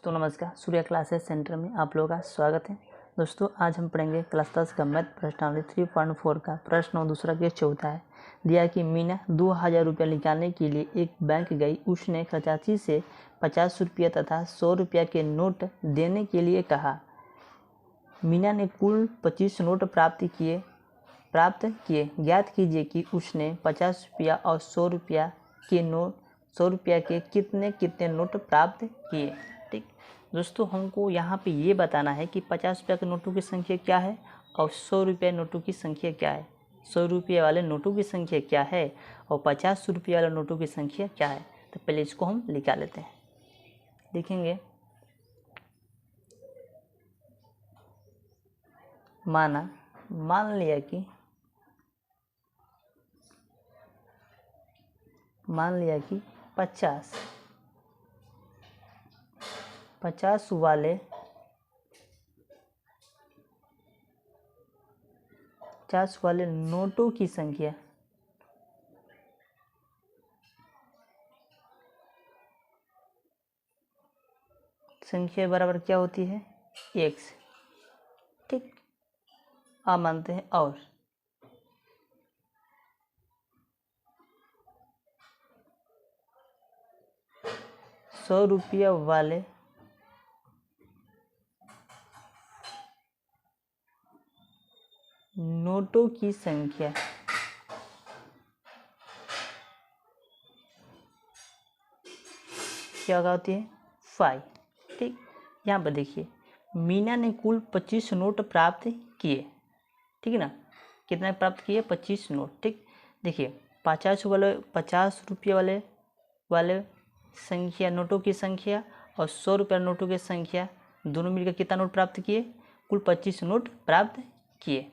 दोस्तों नमस्कार, Surya classes centre में आप लोगों का स्वागत है। दोस्तों आज हम पढ़ेंगे क्लास 10 का मैथ प्रश्नावली 3.4 का प्रश्न और दूसरा केस चौथा है। दिया कि मीना 2000 रुपया निकालने के लिए एक बैंक गई। उसने खचाची से 50 रुपया तथा 100 रुपया के नोट देने के लिए कहा। मीना ने कुल 25 नोट प्राप्त किए। ज्ञात कीजिए कि उसने 50 रुपया और 100 रुपया के कितने कितने नोट प्राप्त किए। ठीक दोस्तों, हमको यहाँ पे ये बताना है कि 50 रुपया के नोटों की संख्या क्या है और 100 रुपया नोटों की संख्या क्या है। 100 रुपये वाले नोटों की संख्या क्या है और 50 रुपये वाले नोटों की संख्या क्या है। तो पहले इसको हम निकाल लेते हैं। देखेंगे, मान लिया कि 50 वाले नोटों की संख्या बराबर क्या होती है, x। ठीक, आप मानते हैं और 100 रुपया वाले नोटों की संख्या क्या होती है, 5। ठीक, यहाँ पर देखिए मीना ने कुल 25 नोट प्राप्त किए। ठीक है ना, कितना प्राप्त किए, 25 नोट। ठीक, देखिए 50 रुपये वाले संख्या नोटों की संख्या और 100 रुपया नोटों की संख्या दोनों मिलकर कितना नोट प्राप्त किए, कुल 25 नोट प्राप्त किए।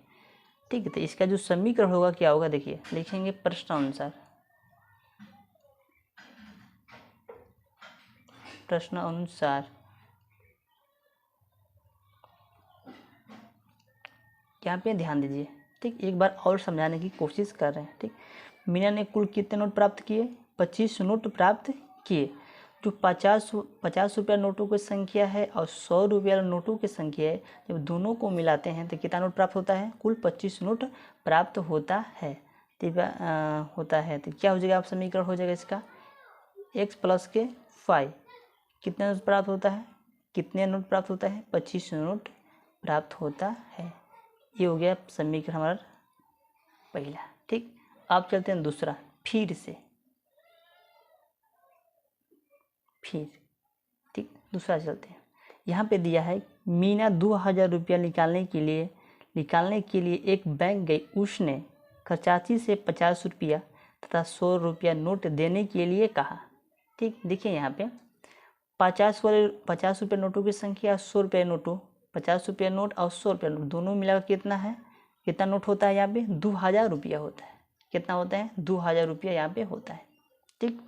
ठीक है, तो इसका जो समीकरण होगा क्या होगा, देखिए लिखेंगे प्रश्न अनुसार यहाँ पे ध्यान दीजिए। ठीक, एक बार और समझाने की कोशिश कर रहे हैं। ठीक, मीना ने कुल कितने नोट प्राप्त किए, 25 नोट प्राप्त किए। जो 50 रुपया नोटों की संख्या है और 100 रुपया नोटों की संख्या है, जब दोनों को मिलाते हैं तो कितना नोट प्राप्त होता है, कुल 25 नोट प्राप्त होता है। तो क्या हो जाएगा, आप समीकरण हो जाएगा इसका x प्लस के 5 कितने नोट प्राप्त होता है, 25 नोट प्राप्त होता है। ये हो गया समीकरण हमारा पहला। ठीक, आप चलते हैं दूसरा। फिर ठीक, दूसरा चलते हैं। यहाँ पे दिया है मीना 2000 रुपया निकालने के लिए एक बैंक गई। उसने खचाची से 50 रुपया तथा 100 रुपया नोट देने के लिए कहा। ठीक, देखिए यहाँ पे 50 रुपये नोटों की संख्या, 100 रुपये नोटों, 50 रुपया नोट और 100 रुपया नोट दोनों मिलाकर कितना नोट होता है, यहाँ पे 2000 रुपया होता है। कितना होता है, 2000 रुपया यहाँ पे होता है। ठीक,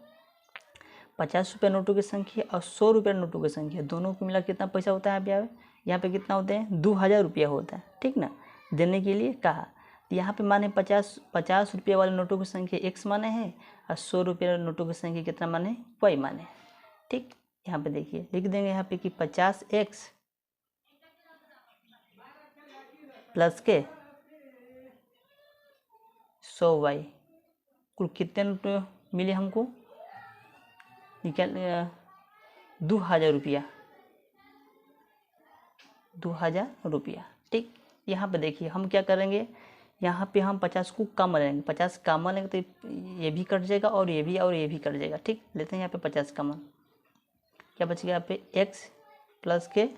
50 रुपये नोटों की संख्या और 100 रुपये नोटों की संख्या दोनों को मिला कितना पैसा होता है, यहाँ पे कितना होता है, 2000 रुपया होता है। ठीक ना, देने के लिए कहा। यहाँ पे माने 50 रुपये वाले नोटों की संख्या x माने हैं और 100 रुपये नोटों की संख्या कितना माने, y माने। ठीक, यहाँ पे देखिए लिख देंगे यहाँ पे कि 50x प्लस के 100y कुल कितने नोट मिले हमको, निकाल 2000 रुपया। ठीक, यहाँ पे देखिए हम क्या करेंगे, यहाँ पे हम 50 को कम लेंगे, 50 कम लेंगे तो ये भी कट जाएगा और ये भी कट जाएगा। ठीक, लेते हैं यहाँ पे 50 कॉमन, क्या बचेगा यहाँ पे x प्लस के।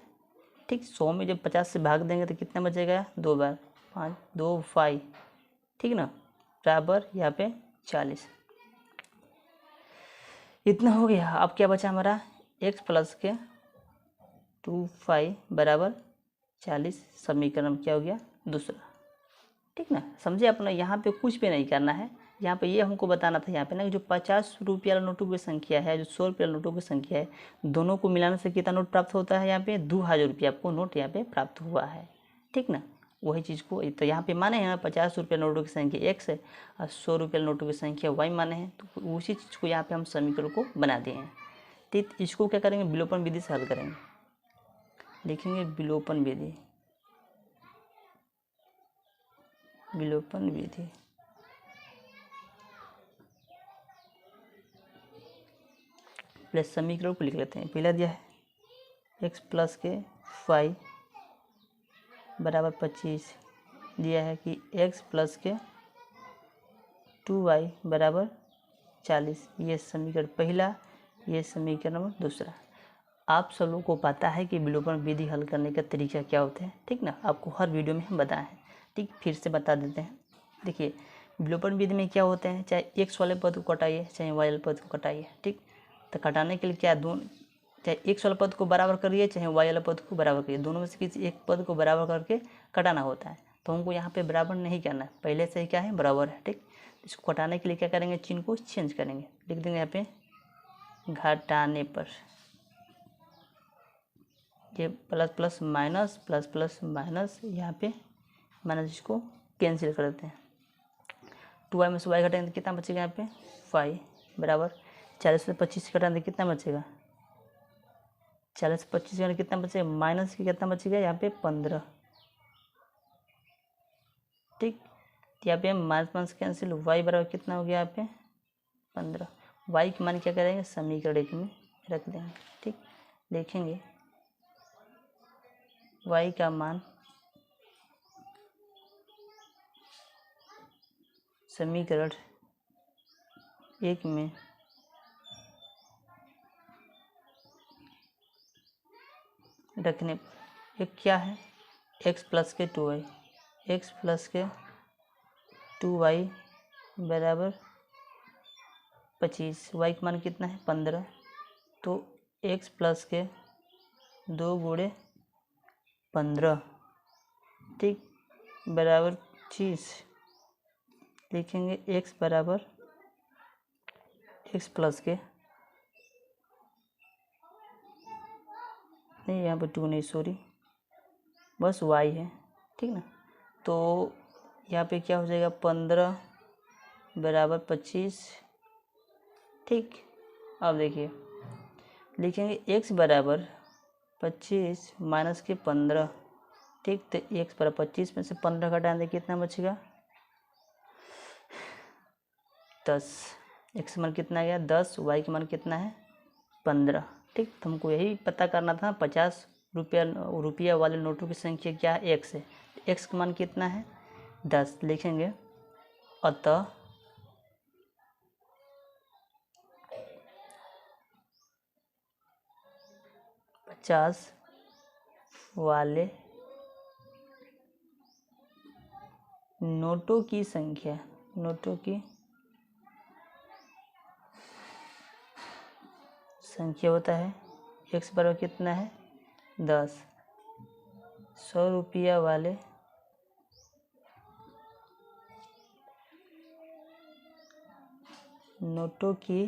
ठीक, 100 में जब 50 से भाग देंगे तो कितना बचेगा, 2 बार 5 2 5। ठीक ना, बराबर यहाँ पे 40। इतना हो गया। अब क्या बचा हमारा, x प्लस के 2 बराबर 40। समीकरण क्या हो गया, दूसरा। ठीक ना, समझे अपना, यहाँ पे कुछ भी नहीं करना है। यहाँ पे ये हमको बताना था यहाँ पे ना कि जो 50 रुपया नोटों की संख्या है, जो 100 रुपया नोटों की संख्या है, दोनों को मिलाने से कितना नोट प्राप्त होता है, यहाँ पे 2000 रुपया आपको नोट यहाँ पे प्राप्त हुआ है। ठीक ना, वही चीज़ को तो यहाँ पे माने हैं 50 रुपया नोटों की संख्या x है और 100 रुपया नोटों की संख्या y माने हैं। तो उसी चीज़ को यहाँ पे हम समीकरण को बना दिए हैं। तो इसको क्या करेंगे, विलोपन विधि से हल करेंगे। लिखेंगे विलोपन विधि, विलोपन विधि। पहले समीकरण को लिख लेते हैं। पहला दिया है x प्लस के फाइव बराबर 25, दिया है कि x प्लस के 2y बराबर 40। ये समीकरण पहला, ये समीकरण नंबर दूसरा। आप सब लोगों को पता है कि विलोपन विधि हल करने का तरीका क्या होता है, ठीक ना। आपको हर वीडियो में हम बताए हैं, ठीक। फिर से बता देते हैं। देखिए विलोपन विधि में क्या होते हैं, चाहे x वाले पद को कटाइए चाहे y वाले पद को कटाइए, ठीक। तो कटाने के लिए क्या, दोनों, चाहे x वाला पद को बराबर करिए चाहे y वाला पद को बराबर करिए, दोनों में से किसी एक पद को बराबर करके कटाना होता है। तो हमको यहाँ पे बराबर नहीं करना है, पहले से ही क्या है, बराबर है, ठीक। इसको कटाने के लिए क्या करेंगे, चिन्ह को चेंज करेंगे, लिख देंगे यहाँ पे घटाने पर, ये plus plus minus, plus plus minus, यहाँ पे माइनस, इसको कैंसिल कर देते हैं। 2y में से y घटाएंगे तो कितना बचेगा, यहाँ पे 5 बराबर 40 से 25 घटाएंगे कितना बचेगा, 40 से 25 घटाएंगे कितना बचेगा, माइनस की कितना बचेगा, यहाँ पे 15, ठीक। यहाँ पे माइनस माइनस कैंसिल, y बराबर कितना हो गया, यहाँ पे 15। y की मान क्या करेंगे, समीकरण एक में रख देंगे, ठीक। लिखेंगे y का मान समीकरण एक में रखने पर एक क्या है, x प्लस के 2y, x प्लस के 2y बराबर 25, y का मान कितना है 15, तो x प्लस के 2 गुणे 15, ठीक, बराबर 25। लिखेंगे x बराबर x प्लस के, नहीं यहाँ पे 2 नहीं, सॉरी, बस y है, ठीक ना। तो यहाँ पे क्या हो जाएगा, 15 बराबर 25, ठीक। अब देखिए लिखेंगे x बराबर 25 माइनस के 15, ठीक। तो x बराबर 25 में से 15 घटाएंगे कितना बचेगा, 10। x का मान कितना गया 10, y का मान कितना है 15, ठीक। तो हमको यही पता करना था 50 रुपया वाले नोटों की संख्या क्या है, x है। x का मान कितना है 10, लिखेंगे अतः पचास वाले नोटों की संख्या, नोटों की संख्या होता है x बराबर कितना है 10, 100 रुपया वाले नोटों की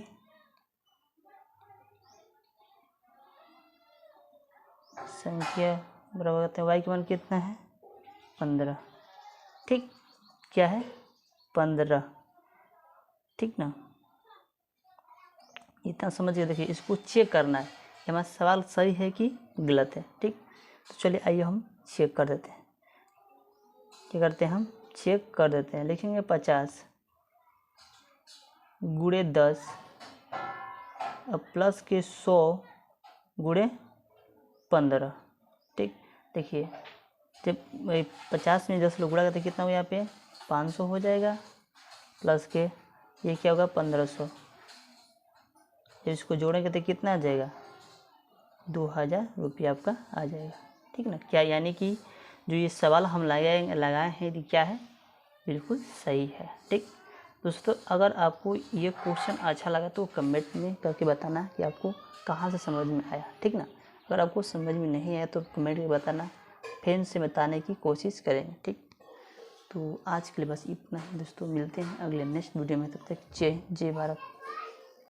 संख्या बराबर करते हैं y का मान कितना है 15, ठीक। क्या है 15, ठीक ना। इतना समझ के देखिए, इसको चेक करना है कि हमारा सवाल सही है कि गलत है, ठीक। तो चलिए आइए हम चेक कर देते हैं। क्या करते हैं, हम चेक कर देते हैं। लिखेंगे 50 गुणे 10 अब प्लस के 100 गुणे 15, ठीक। देखिए जब 50 में 10 लोग गुणा करते कितना हो, यहाँ पे 500 हो जाएगा, प्लस के ये क्या होगा 1500, जब इसको जोड़ेंगे तो कितना आ जाएगा 2000 रुपया आपका आ जाएगा, ठीक ना। क्या यानी कि जो ये सवाल हम लगाए हैं कि क्या है, बिल्कुल सही है, ठीक। दोस्तों अगर आपको ये क्वेश्चन अच्छा लगा तो कमेंट में करके बताना कि आपको कहाँ से समझ में आया, ठीक ना। अगर आपको समझ में नहीं आया तो कमेंट में बताना, फिर से बताने की कोशिश करेंगे, ठीक। तो आज के लिए बस इतना ही दोस्तों, मिलते हैं अगले नेक्स्ट वीडियो में, तब तक जय भारत।